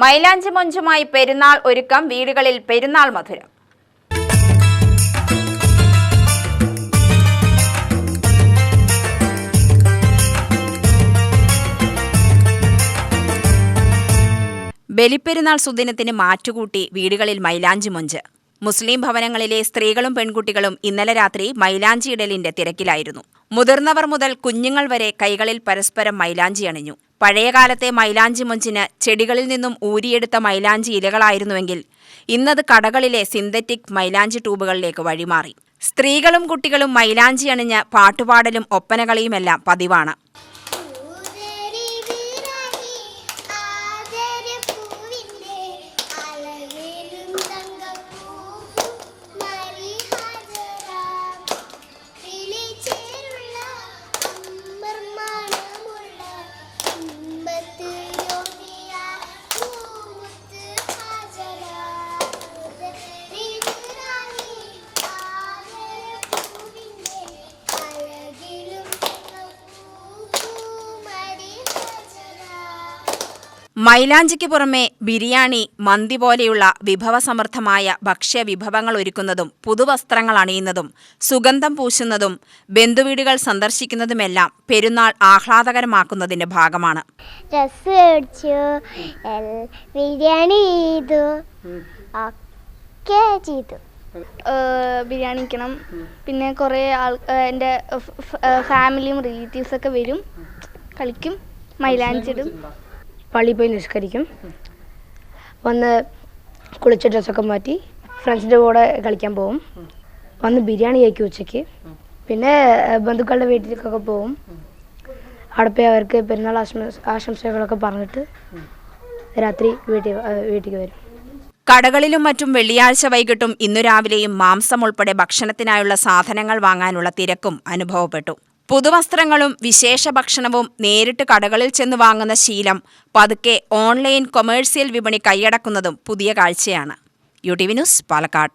മൈലാഞ്ചി മൊഞ്ചുമായി പെരുന്നാൾ ഒരുക്കം, വീടുകളിൽ പെരുന്നാൾ മധുരം. ബലിപ്പെരുന്നാൾ സുദിനത്തിന് മാറ്റുകൂട്ടി വീടുകളിൽ മൈലാഞ്ചി മൊഞ്ച്. മുസ്ലിം ഭവനങ്ങളിലെ സ്ത്രീകളും പെൺകുട്ടികളും ഇന്നലെ രാത്രി മൈലാഞ്ചിയിടലിന്റെ തിരക്കിലായിരുന്നു. മുതിർന്നവർ മുതൽ കുഞ്ഞുങ്ങൾ വരെ കൈകളിൽ പരസ്പരം മൈലാഞ്ചി അണിഞ്ഞു. പഴയകാലത്തെ മൈലാഞ്ചി മൊഞ്ചിന് ചെടികളിൽ നിന്നും ഊരിയെടുത്ത മൈലാഞ്ചി ഇലകളായിരുന്നുവെങ്കിൽ ഇന്നത് കടകളിലെ സിന്തറ്റിക് മൈലാഞ്ചി ട്യൂബുകളിലേക്ക് വഴിമാറി. സ്ത്രീകളും കുട്ടികളും മൈലാഞ്ചി അണിഞ്ഞ് പാട്ടുപാടലും ഒപ്പനകളിയുമെല്ലാം പതിവാണ്. മൈലാഞ്ചിക്ക് പുറമെ ബിരിയാണി, മന്തി പോലെയുള്ള വിഭവസമൃദ്ധമായ ഭക്ഷ്യവിഭവങ്ങൾ ഒരുക്കുന്നതും പുതുവസ്ത്രങ്ങൾ അണിയുന്നതും സുഗന്ധം പൂശുന്നതും ബന്ധുവീടുകൾ സന്ദർശിക്കുന്നതുമെല്ലാം പെരുന്നാൾ ആഹ്ലാദകരമാക്കുന്നതിന്റെ ഭാഗമാണ്. ബിരിയാണി കഴിക്കണം. പിന്നെ കുറേ എൻ്റെ ഫാമിലിയും റിലേറ്റീവ്സൊക്കെ വരും, കളിക്കും, മൈലാഞ്ചിടും. പള്ളിയിൽ പോയി നിസ്കരിക്കും, വന്ന് കുളിച്ച ഡ്രസ്സൊക്കെ മാറ്റി ഫ്രണ്ട്സിൻ്റെ കൂടെ കളിക്കാൻ പോകും, വന്ന് ബിരിയാണി കഴിക്കും ഉച്ചയ്ക്ക്. പിന്നെ ബന്ധുക്കളുടെ വീട്ടിലേക്കൊക്കെ പോകും. അവിടെ പോയി അവർക്ക് പെരുന്നാൾ ആശംസകളൊക്കെ പറഞ്ഞിട്ട് രാത്രി വീട്ടിലേക്ക് വരും. കടകളിലും മറ്റും വെള്ളിയാഴ്ച വൈകിട്ടും ഇന്നു രാവിലെയും മാംസം ഉൾപ്പെടെ ഭക്ഷണത്തിനായുള്ള സാധനങ്ങൾ വാങ്ങാനുള്ള തിരക്കും അനുഭവപ്പെട്ടു. പുതുവസ്ത്രങ്ങളും വിശേഷ ഭക്ഷണവും നേരിട്ട് കടകളിൽ ചെന്ന് വാങ്ങുന്ന ശീലം പതുക്കെ ഓൺലൈൻ കൊമേഴ്സ്യൽ വിപണി കൈയടക്കുന്നതും പുതിയ കാഴ്ചയാണ്. UTV news, Palakkad.